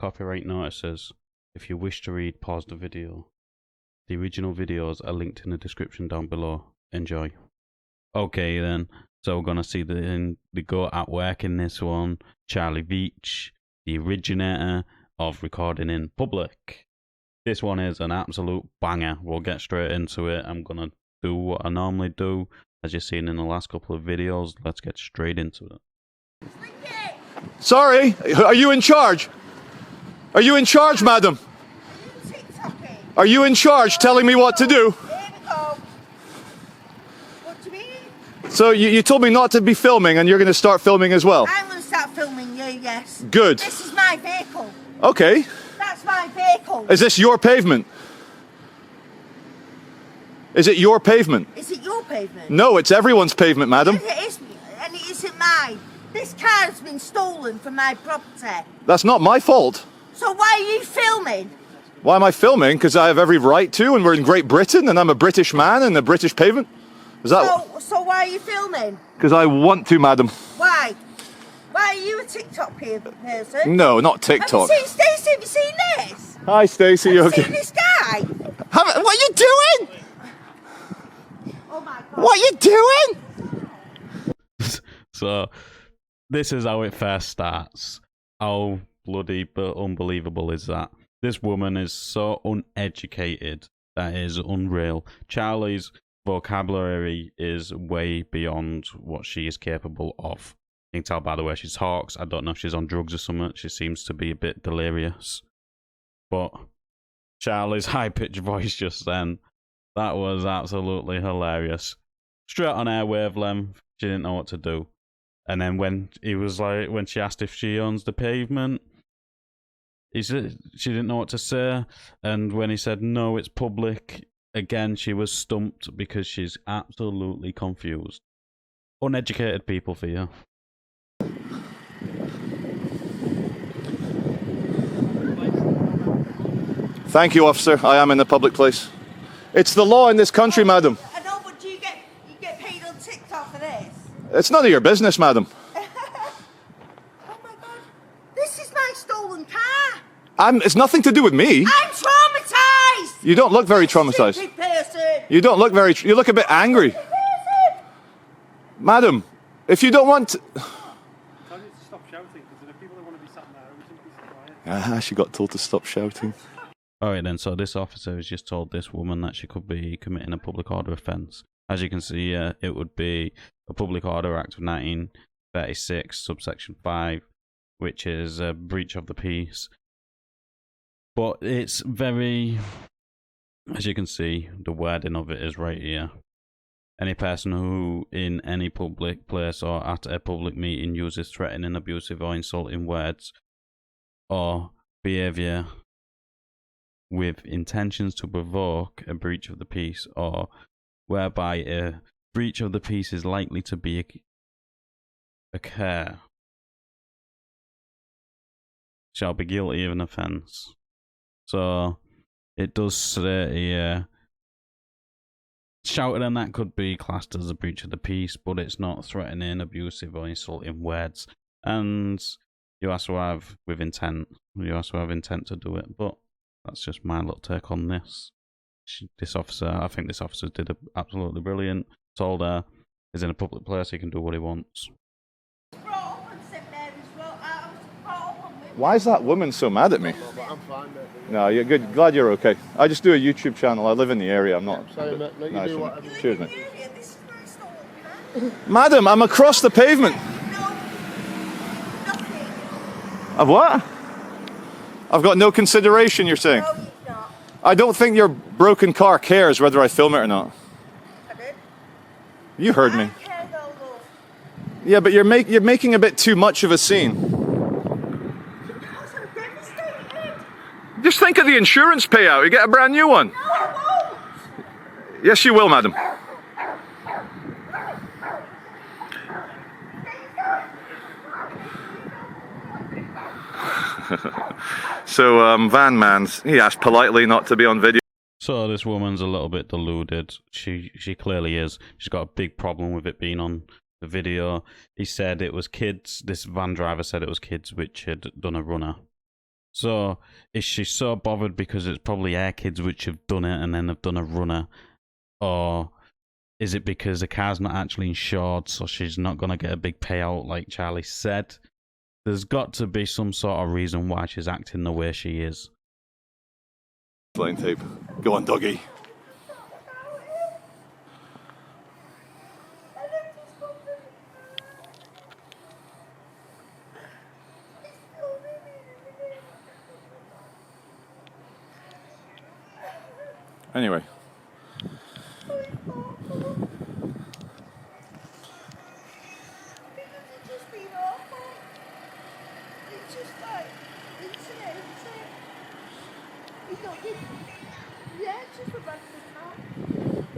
copyright notices. If you wish to read, pause the video. The original videos are linked in the description down below. Enjoy. Okay then, so we're gonna see the goat at work in this one. Charlie Veach, the originator of recording in public. This one is an absolute banger. We'll get straight into it. I'm gonna do what I normally do, as you've seen in the last couple of videos. Let's get straight into it. Sorry, are you in charge? Are you in charge, madam? Are you in charge telling me what to do? Here we go. What do you mean? So you told me not to be filming and you're going to start filming as well? I'm going to start filming you, yes. Good. This is my vehicle. Okay. That's my vehicle. Is this your pavement? Is it your pavement? Is it your pavement? No, it's everyone's pavement, madam. Yes, it is, and it isn't mine. This car has been stolen from my property. That's not my fault. So why are you filming? Why am I filming? Because I have every right to, and we're in Great Britain, and I'm a British man in the British pavement. Is that? So why are you filming? Because I want to, madam. Why? Why are you a TikTok person? No, not TikTok. Have you seen Stacey? Have you seen this? Hi, Stacey. You Have you okay? seen this guy? What are you doing? Oh my God. What are you doing? So, this is how it first starts. How bloody but unbelievable is that? This woman is so uneducated, that is unreal. Charlie's vocabulary is way beyond what she is capable of. You can tell by the way she talks. I don't know if she's on drugs or something. She seems to be a bit delirious. But Charlie's high-pitched voice just then, that was absolutely hilarious. Straight on air wavelength, she didn't know what to do. And then when she asked if she owns the pavement, he said she didn't know what to say. And when he said no, it's public, again she was stumped because she's absolutely confused. Uneducated people for you. Thank you, officer. I am in a public place. It's the law in this country, madam. I know, but you get paid on TikTok for this? It's none of your business, madam. Oh my God. This is my stolen car. It's nothing to do with me. I'm traumatized. You don't look very traumatized. Stupid person. You don't look very... You look a bit angry. Stupid person. Madam, if you don't want to... Tell you to stop shouting, because there are people that want to be sat there, we can be quiet. She got told to stop shouting. Alright then, so this officer has just told this woman that she could be committing a public order offence. As you can see, it would be a Public Order Act of 1936, subsection 5, which is a breach of the peace. But it's very, as you can see, the wording of it is right here. Any person who in any public place or at a public meeting uses threatening, abusive or insulting words or behaviour with intentions to provoke a breach of the peace or whereby a breach of the peace is likely to occur shall be guilty of an offence. So it does say here, shouting and that could be classed as a breach of the peace, but it's not threatening, abusive or insulting words. And you also have with intent. You also have intent to do it, but that's just my little take on this. This officer, I think this officer did absolutely brilliant. Told her he's in a public place, he can do what he wants. Why is that woman so mad at me? I'm fine, mate. No, you're good. Glad you're okay. I just do a YouTube channel. I live in the area. I'm not... Sorry, mate. No, you Nice do one. whatever. Cheers, mate. This is my stolen car. Madam, I'm across the pavement. No, nothing. Of what? I've got no consideration, you're saying? No, you've not. I don't think your broken car cares whether I film it or not. I did. You heard me. I care though, love. Yeah, but you're making a bit too much of a scene. Because I'm devastated. Just think of the insurance payout. You get a brand new one. No, I won't. Yes, you will, madam. So, Van Man, he asked politely not to be on video. So this woman's a little bit deluded. She clearly is. She's got a big problem with it being on the video. He said it was kids. This van driver said it was kids which had done a runner. So is she so bothered because it's probably her kids which have done it and then have done a runner, or is it because the car's not actually insured, so she's not gonna get a big payout like Charlie said? There's got to be some sort of reason why she's acting the way she is. Line tape. Go on, Dougie. Anyway.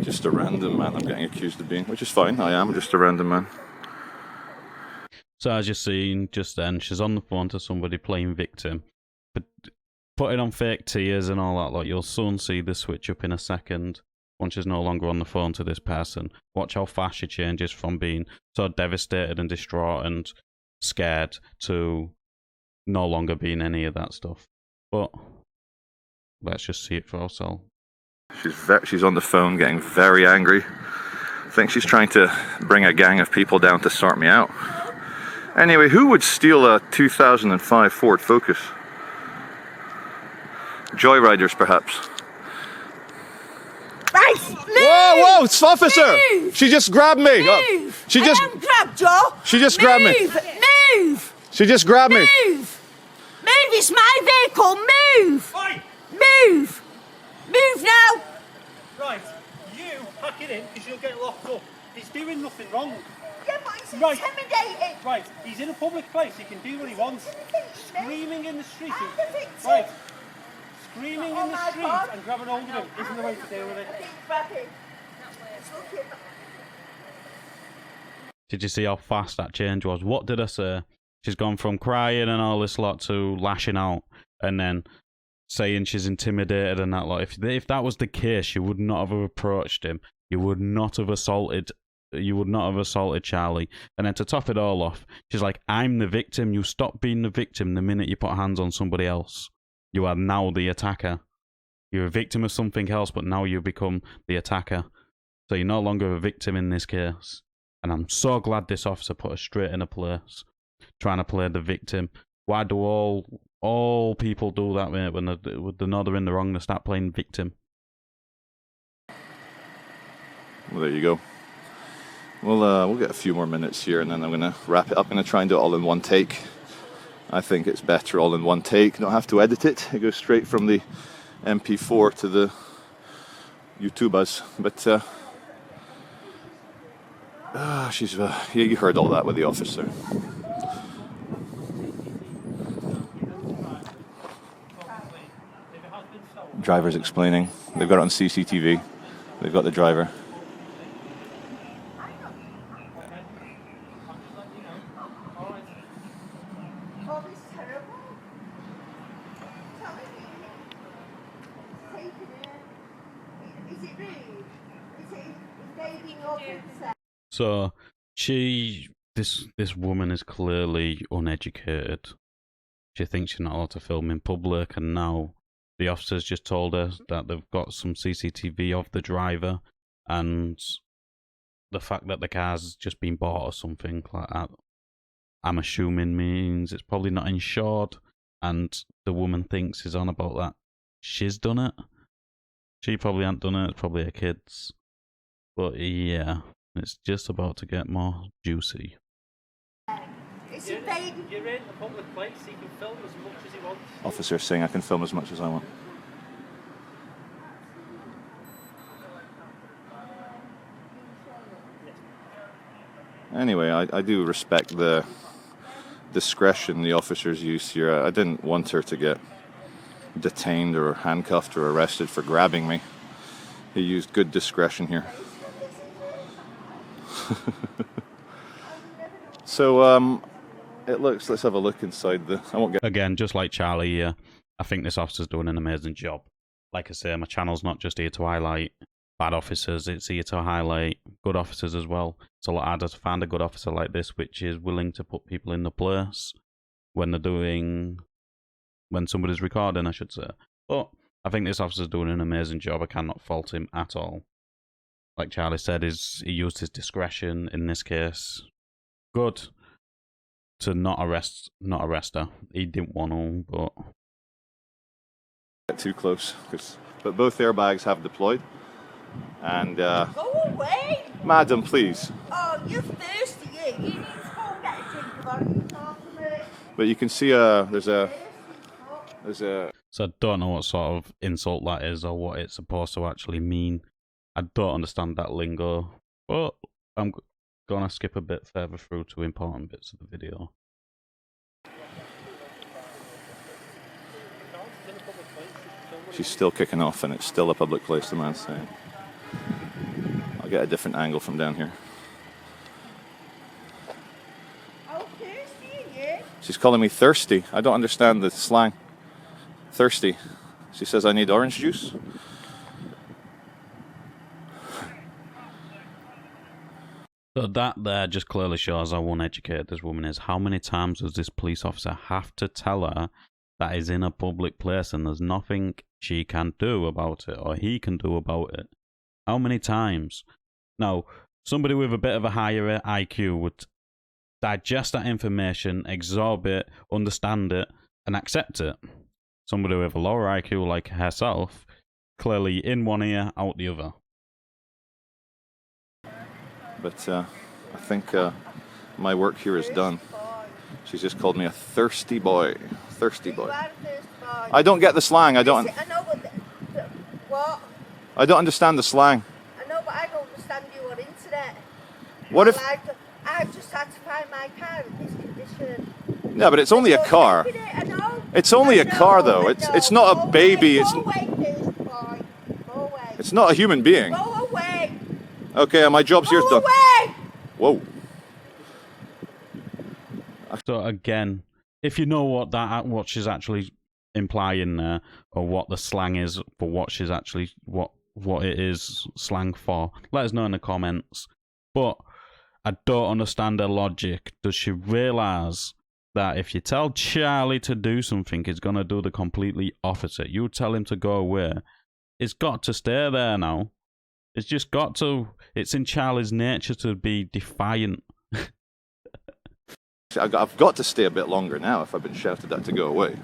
Just a random man I'm getting accused of being, which is fine. I am just a random man. So as you've seen just then, she's on the phone to somebody playing victim, but putting on fake tears and all that. Like, you'll soon see the switch up in a second once she's no longer on the phone to this person. Watch how fast she changes from being so devastated and distraught and scared to no longer being any of that stuff. But let's just see it for ourselves. She's on the phone getting very angry. I think she's trying to bring a gang of people down to sort me out. Anyway, who would steal a 2005 Ford Focus? Joyriders, perhaps. Right, move! Whoa, whoa, officer! Move! She just grabbed me. Move! She just I haven't grabbed you. She just grabbed me. Move! She just grabbed me. Move! Move! It's my vehicle. Move! Oi! Move! Move now! Right, you pack it in because you'll get locked up. He's doing nothing wrong. Yeah, but it's Right. intimidating. Right, he's in a public place, he can do what he wants. Screaming. Screaming in the street. I'm the victim. Right. Screaming Oh in the my street God. and grabbing hold of him isn't the way to deal with I it. keep grabbing. It's looking. Did you see how fast that change was? What did I say? She's gone from crying and all this lot to lashing out, and then saying she's intimidated and that lot. If that was the case, you would not have approached him. You would not have assaulted Charlie. And then to top it all off, she's like, I'm the victim. You stop being the victim the minute you put hands on somebody else. You are now the attacker. You're a victim of something else, but now you become the attacker. So you're no longer a victim in this case. And I'm so glad this officer put her straight in a place, trying to play the victim. Why do all people do that, mate, when they know they're in the wrong, they start playing victim? Well, there you go. We'll get a few more minutes here, and then I'm going to wrap it up. I'm going to try and do it all in one take. I think it's better all in one take. Don't have to edit it. It goes straight from the MP4 to the YouTubers. But you heard all that with the officer. Driver's explaining. They've got it on CCTV. They've got the driver. Oh, this is terrible. Tell me. Take it in. Is it rude? Is they being awkward? So this woman is clearly uneducated. She thinks she's not allowed to film in public, and now the officers just told her that they've got some CCTV of the driver, and the fact that the car's just been bought or something like that, I'm assuming means it's probably not insured, and the woman thinks is on about that she's done it. She probably hasn't done it, it's probably her kids. But yeah, it's just about to get more juicy. It's invading. You're in a public place, he can film as much as he wants. Officer saying I can film as much as I want. Anyway, I do respect the discretion the officers used here. I didn't want her to get detained or handcuffed or arrested for grabbing me. He used good discretion here. So, it looks, let's have a look inside I won't get... Again, just like Charlie here, I think this officer's doing an amazing job. Like I say, my channel's not just here to highlight bad officers, it's here to highlight good officers as well. It's a lot harder to find a good officer like this, which is willing to put people in the place when they're doing when somebody's recording, I should say. But I think this officer's doing an amazing job. I cannot fault him at all. Like Charlie said, he used his discretion in this case. Good to not arrest her. He didn't want to, but Get too close, but both airbags have deployed. And Go away! madam, please. Oh, you're thirsty, you. You need to go and get a drink about you talk to me. But you can see there's a so I don't know what sort of insult that is or what it's supposed to actually mean. I don't understand that lingo, but I'm gonna skip a bit further through to important bits of the video. she's still kicking off, and it's still a public place, the man's saying. I'll get a different angle from down here. Oh, thirsty, you. She's calling me thirsty. I don't understand the slang. Thirsty. She says I need orange juice. So that there just clearly shows how uneducated this woman is. How many times does this police officer have to tell her that is in a public place and there's nothing she can do about it or he can do about it? How many times? Now, somebody with a bit of a higher IQ would digest that information, absorb it, understand it, and accept it. Somebody with a lower IQ like herself, clearly in one ear, out the other. But I think my work here is done. She's just called me a thirsty boy. Thirsty You boy. are a thirsty boy. I don't get the slang. I don't. I know, but what? I don't understand the slang. I know, but I don't understand you on internet. What if? I just had to find my car in this condition. Yeah, but it's only a car. I know. It's only a car, though. It's not a baby. Go away, thirsty boy. Go away. It's not a human being. Go away. Okay, my job's here Go done. away. Whoa. So again, if you know what she's actually implying there, or what the slang is for what she's actually what it is slang for, let us know in the comments. But I don't understand her logic. Does she realise that if you tell Charlie to do something, he's gonna do the completely opposite? You tell him to go away, it's got to stay there now. It's just got to. It's in Charlie's nature to be defiant. I've got to stay a bit longer now if I've been shouted at to go away.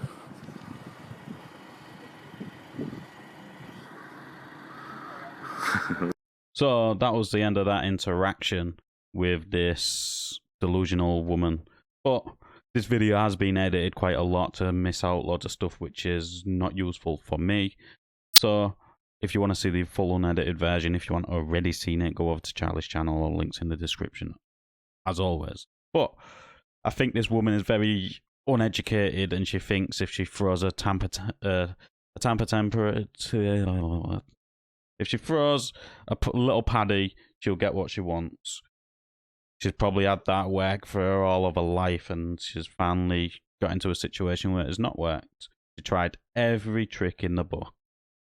So that was the end of that interaction with this delusional woman. But this video has been edited quite a lot to miss out loads of stuff which is not useful for me. So if you want to see the full unedited version, if you haven't already seen it, go over to Charlie's channel or links in the description, as always. But I think this woman is very uneducated, and she thinks if she throws if she throws a little paddy, she'll get what she wants. She's probably had that work for her all of her life, and she's finally got into a situation where it has not worked. She tried every trick in the book.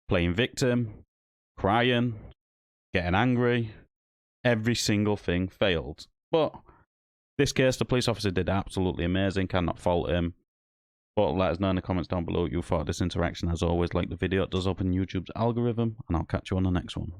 Playing victim, crying, getting angry, every single thing failed. But this case, the police officer did absolutely amazing, cannot fault him. But let us know in the comments down below what you thought of this interaction. As always, like the video, it does open YouTube's algorithm, and I'll catch you on the next one.